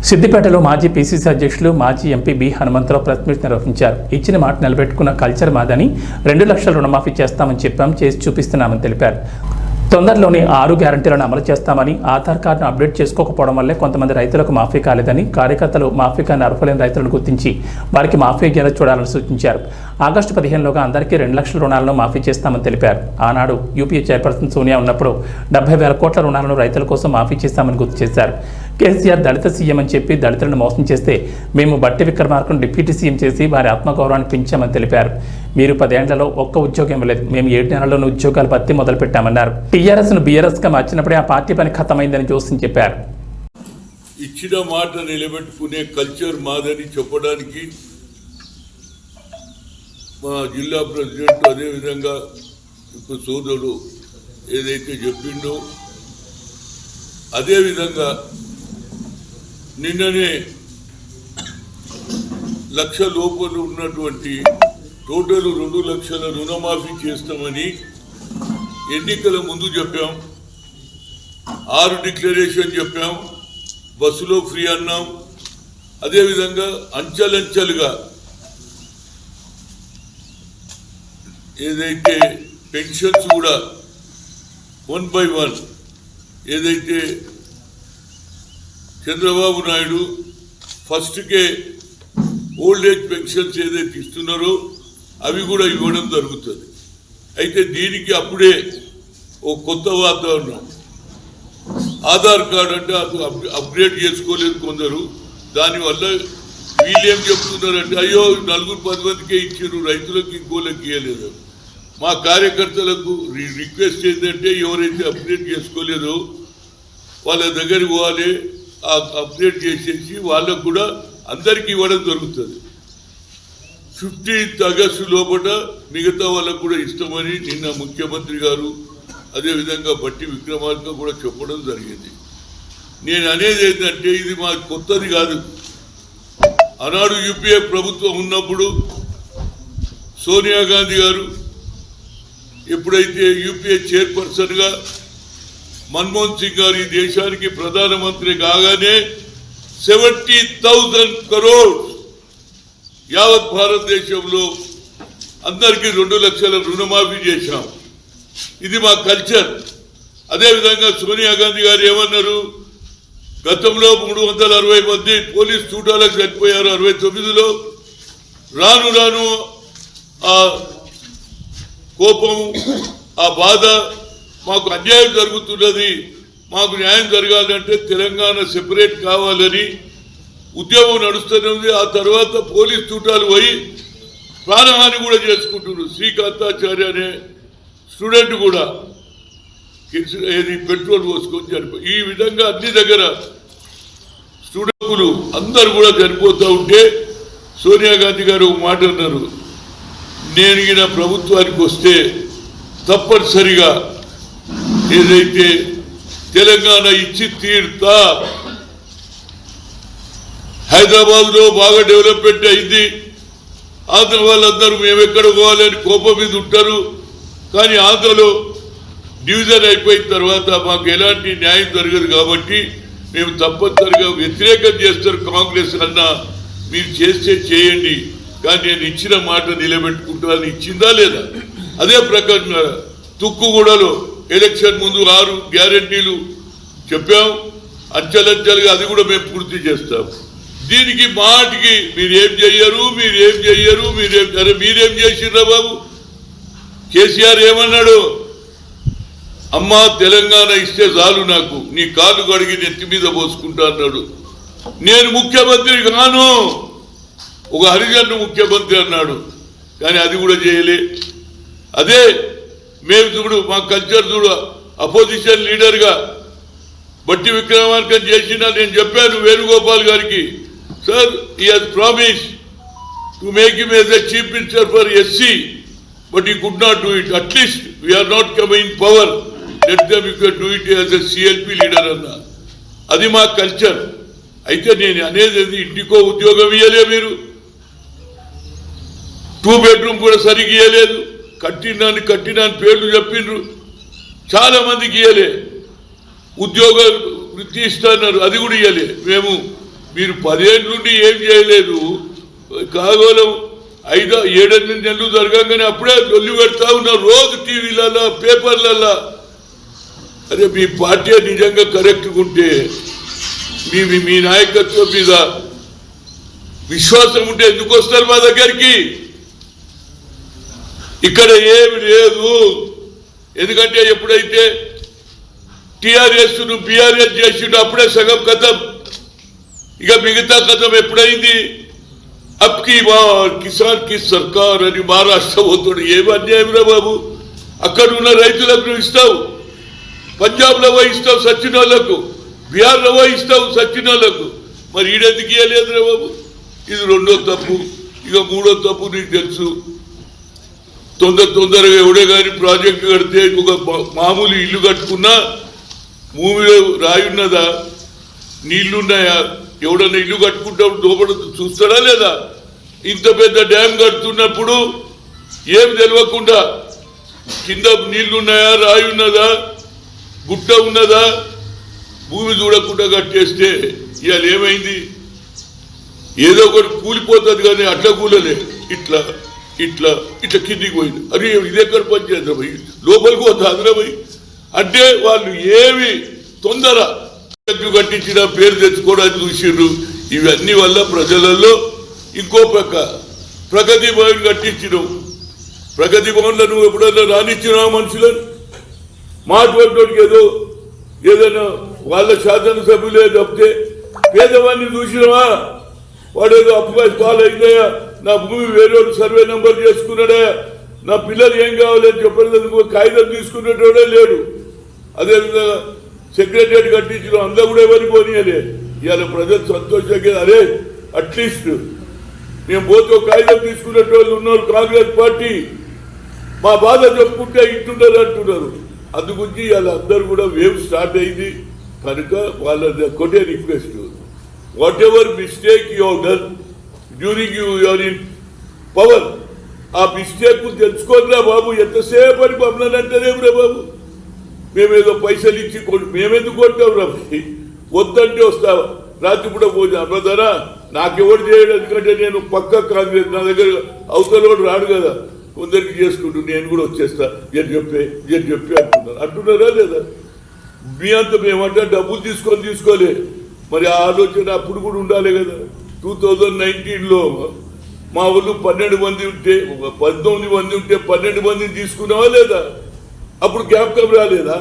సిద్దిపేటలో మాజీ పీసీసీ అధ్యక్షులు మాజీ MP B Hanumantharao press meet నిర్వహించారు. ఇచ్చిన మాట నిలబెట్టుకున్న కల్చర్ మాదని 2 లక్షల రుణమాఫీ చేస్తామని చెప్పాం, చేసి చూపిస్తున్నామని తెలిపారు. తొందరలోనే 6 గ్యారంటీలను అమలు చేస్తామని, ఆధార్ కార్డును అప్డేట్ చేసుకోకపోవడం వల్లే కొంతమంది రైతులకు మాఫీ కాలేదని, కార్యకర్తలు మాఫీ కాని అర్హులైన రైతులను గుర్తించి వారికి మాఫీ అయ్యేలా చూడాలని సూచించారు. ఆగస్టు 15లోగా అందరికీ 2 లక్షల రుణాలను మాఫీ చేస్తామని తెలిపారు. ఆనాడు యూపీఏ చైర్పర్సన్ సోనియా ఉన్నప్పుడు 70,000 కోట్ల రుణాలను రైతుల కోసం మాఫీ చేస్తామని గుర్తు చేశారు. కేసీఆర్ దళిత సీఎం అని చెప్పి దళితులను మోసం చేస్తే మేము బట్టి విక్రమార్కను డిప్యూటీ సీఎం చేసి వారి ఆత్మగౌరవాన్ని పెంచామని తెలిపారు. మీరు 10 ఏళ్లలో ఒక్క ఉద్యోగం ఇవ్వలేదు, మేము 7 నెలల్లోనూ ఉద్యోగాలు భర్తీ మొదలుపెట్టామన్నారు. టీఆర్ఎస్ను బీఆర్ఎస్గా మార్చినప్పుడే ఆ పార్టీ పని ఖతమైందని జోస్యం చెప్పారు. ఇచ్చిన మాట నిలబెట్టుకునే కల్చర్ మాదని చెప్పడానికి మా జిల్లా ప్రెసిడెంట్ అదేవిధంగా ఇప్పుడు సోదరుడు ఏదైతే చెప్పిండో అదేవిధంగా నిన్ననే 1 లక్ష లోపల ఉన్నటువంటి టోటల్ 2 లక్షల రుణమాఫీ చేస్తామని ఎన్నికల ముందు చెప్పాం. 6 డిక్లరేషన్ చెప్పాం, బస్సులో ఫ్రీ అన్నాం. అదేవిధంగా అంచెలంచెలుగా ఏదైతే పెన్షన్స్ కూడా 1 by 1 ఏదైతే చంద్రబాబు నాయుడు ఫస్ట్కే ఓల్డ్ ఏజ్ పెన్షన్స్ ఏదైతే ఇస్తున్నారో అవి కూడా ఇవ్వడం జరుగుతుంది. అయితే దీనికి అప్పుడే ఓ కొత్త వాతావరణం. ఆధార్ కార్డు అంటే అది అప్గ్రేడ్ చేసుకోలేదు కొందరు. దానివల్ల వీళ్ళేం చెప్తున్నారంటే అయ్యో 4-10 మందికే ఇచ్చారు, రైతులకు ఇంకోళ్ళకి ఇవ్వలేదు. మా కార్యకర్తలకు రిక్వెస్ట్ ఏంటంటే ఎవరైతే అప్డేట్ చేసుకోలేదో వాళ్ళ దగ్గర పోవాలి, అప్డేట్ చేసేసి వాళ్ళకు కూడా అందరికీ ఇవ్వడం జరుగుతుంది. 15th ఆగస్టు లోపల మిగతా వాళ్ళకు కూడా ఇస్తామని నిన్న ముఖ్యమంత్రి గారు అదేవిధంగా బట్టి విక్రమార్క కూడా చెప్పడం జరిగింది. నేను అనేది ఏంటంటే ఇది మా కొత్తది కాదు. ఆనాడు యూపీఏ ప్రభుత్వం ఉన్నప్పుడు సోనియా గాంధీ గారు ఎప్పుడైతే యూపీఏ చైర్పర్సన్గా మన్మోహన్ సింగ్ గారు ఈ దేశానికి ప్రధానమంత్రి కాగానే 70,000 crores యావత్ భారతదేశంలో అందరికీ 2 లక్షల రుణమాఫీ చేశాం. ఇది మా కల్చర్. అదేవిధంగా సోనియా గాంధీ గారు ఏమన్నారు, గతంలో 360 మంది పోలీస్ చూటాలకు చనిపోయారు 69లో. రాను రాను ఆ కోపం, ఆ బాధ, మాకు అన్యాయం జరుగుతున్నది, మాకు న్యాయం జరగాలంటే తెలంగాణ సెపరేట్ కావాలని ఉద్యమం నడుస్తూనే ఉంది. ఆ తర్వాత పోలీస్ చూటాలు పోయి ప్రాణహాని కూడా చేసుకుంటున్నారు. శ్రీకాంతాచార్య అనే స్టూడెంట్ కూడా ఏది పెట్రోల్ పోసుకొని చనిపోయి, ఈ విధంగా అన్ని దగ్గర స్టూడెంట్లు అందరు కూడా చనిపోతూ ఉంటే సోనియా గాంధీ గారు ఒక మాట అన్నారు, నేను ఈయన ప్రభుత్వానికి వస్తే తప్పనిసరిగా ఏదైతే తెలంగాణ ఇచ్చి తీరుతా. హైదరాబాద్లో బాగా డెవలప్మెంట్ అయింది, ఆంధ్ర వాళ్ళందరూ మేము ఎక్కడ పోవాలని కోపం మీద ఉంటారు. కానీ ఆంధ్రలో డివిజన్ అయిపోయిన తర్వాత మాకు ఎలాంటి న్యాయం జరగదు కాబట్టి మేము తప్పనిసరిగా వ్యతిరేకం చేస్తారు. కాంగ్రెస్ అన్నా మీరు చేస్తే చేయండి, కానీ నేను ఇచ్చిన మాట నిలబెట్టుకుంటానని ఇచ్చిందా లేదా? అదే ప్రకారంగా తుక్కుగూడలో ఎలక్షన్ ముందు 6 గ్యారెంటీలు చెప్పాం, అంచెలంచెలుగా అది కూడా మేము పూర్తి చేస్తాం. దీనికి మాటికి మీరేం చెయ్యరు, మీరేం చెయ్యరు, మీరేం చేసిర్రా బాబు? కేసీఆర్ ఏమన్నాడు, అమ్మా తెలంగాణ ఇస్తే చాలు, నాకు నీ కాలు కడిగి నెత్తి మీద పోసుకుంటా అన్నాడు. నేను ముఖ్యమంత్రి కాను, ఒక హరిజన్ ముఖ్యమంత్రి అన్నాడు, కానీ అది కూడా చేయలే. అదే మేము చూడు, మా కల్చర్ చూడు, అపోజిషన్ లీడర్గా బట్టి విక్రమార్కన్ చేసిన నేను చెప్పాను వేణుగోపాల్ గారికి, sir he has promise to make him as a chief minister for SC, but he could not do it. At least we are not coming in power, let them you can do it as a CLP leader అన్న. అది మా culture. అయితే నేను అనేది ఇంటికో ఉద్యోగం ఇవ్వలే, మీరు 2 bedroom కూడా సరిగ్గా ఇవ్వలేదు, కట్టినాన్ని పేర్లు చెప్పిండ్రు, చాలా మందికి ఇవ్వలే. ఉద్యోగ వృత్తి ఇస్తున్నారు, అది కూడా ఇవ్వలే. మేము మీరు 10 ఏళ్ళ నుండి ఏం చేయలేదు. కాగోలం 5-7 నెలలు జరగగానే అప్పుడే లొల్లి పెడతా ఉన్నారు రోజు టీవీలలో పేపర్లలో. అరే మీ పార్టీ నిజంగా కరెక్ట్గా ఉంటే మీ నాయకత్వం మీద విశ్వాసం ఉంటే ఎందుకు వస్తారు మా దగ్గరికి? ఇక్కడ ఏమి లేదు. ఎందుకంటే ఎప్పుడైతే టీఆర్ఎస్ బీఆర్ఎస్ చేసిండు అప్పుడే సగం కథం. ఇక మిగతా కథం ఎప్పుడైంది? అప్కి కిసాన్ కి సర్కార్ అని మహారాష్ట్ర పోతాడు. ఏమి అన్యాయంరా బాబు. అక్కడ ఉన్న రైతులకు ఇస్తావు, పంజాబ్లో పోయి ఇస్తావు సచ్చిన వాళ్ళకు, బీహార్లో పోయి ఇస్తావు సచ్చిన వాళ్ళకు. మరి ఈడెందుకు ఇవ్వలేదురా బాబు? ఇది 2వ తప్పు. ఇక 3వ తప్పు నీకు తెలుసు. తొందరగా ఎవడే కానీ ప్రాజెక్టు కడితే ఒక మామూలు ఇల్లు కట్టుకున్నా భూమిలో రాయున్నదా, నీళ్లున్నాయా, ఎవడన్నా ఇల్లు కట్టుకుంటాడు లోపల చూస్తాడా లేదా? ఇంత పెద్ద డ్యామ్ కడుతున్నప్పుడు ఏమి తెలియకుండా కింద నీళ్లున్నాయా, రాయి ఉన్నదా, గుట్ట ఉన్నదా, భూమి చూడకుండా కట్టేస్తే ఇవాళ ఏమైంది? ఏదో ఒకటి కూలిపోతుంది కానీ అట్లా కూలలే, ఇట్లా ఇట్లా ఇట్లా కిందికి పోయింది. అరే ఇది ఎక్కడ పని చేద్దాం పోయి లోపలికి పోతా అదరా పోయి అంటే వాళ్ళు ఏమి తొందర కట్టించిన పేరు తెచ్చుకోవడానికి చూసిర్రు. ఇవన్నీ వల్ల ప్రజలలో ఇంకో పక్క ప్రగతి భవన్ కట్టించినావు. ప్రగతి భవన్లో నువ్వు ఎప్పుడన్నా రానిచ్చినావు మనుషులను? మాట్లాడటానికి ఏదైనా వాళ్ళ శాసనసభ్యులే తప్పితే పేదవాడిని చూసినావా? వాడేదో అప్పుగా పాలైందయా, నా భూమి వేరే సర్వే నెంబర్ చేసుకున్నాడా, నా పిల్లలు ఏం కావాలని చెప్పేందుకు కాగితం తీసుకునేటోడే లేడు. అదేవిధంగా సెక్రటరియట్ కట్టించిన అందరూ కూడా ఎవరి పోనీయలే. ఇవాళ ప్రజలు సంతోషంగా అరే అట్లీస్ట్ మేము పోతే కాగితం తీసుకునేటోళ్ళు ఉన్నారు. కాంగ్రెస్ పార్టీ మా బాధ చెప్పుకుంటే ఇంటున్నారు అంటున్నారు. అందుగురించి ఇవాళ అందరూ కూడా వేవ్ స్టార్ట్ అయింది కనుక వాళ్ళ కొట్టే request, what mistake you have done during you're in power, ఆ మిస్టేక్ తెలుసుకోరా బాబు. ఎంతసేపు అని మమ్మల్ని అంటారేమిరా బాబు? మేమేదో పైసలు ఇచ్చి మేమెందుకు కొట్టాం రా? వద్దంటే వస్తావా? రాత్రి కూడా పోతే అమ్మదరా నాకెవరు చేయడం, ఎందుకంటే నేను పక్క కాంగ్రెస్, నా దగ్గర అవతల కూడా రాడు కదా, కొందరికి చేసుకుంటూ నేను కూడా వచ్చేస్తా నేను చెప్పే అంటున్నారా లేదా? మీ అంత మేమంటే డబ్బులు తీసుకోలే. మరి ఆ ఆలోచన అప్పుడు కూడా ఉండాలి కదా. 2019లో మా వాళ్ళు 12 మంది ఉంటే 19 మంది ఉంటే 12 మందిని తీసుకున్నావా లేదా? అప్పుడు జ్ఞాపకం రాలేదా?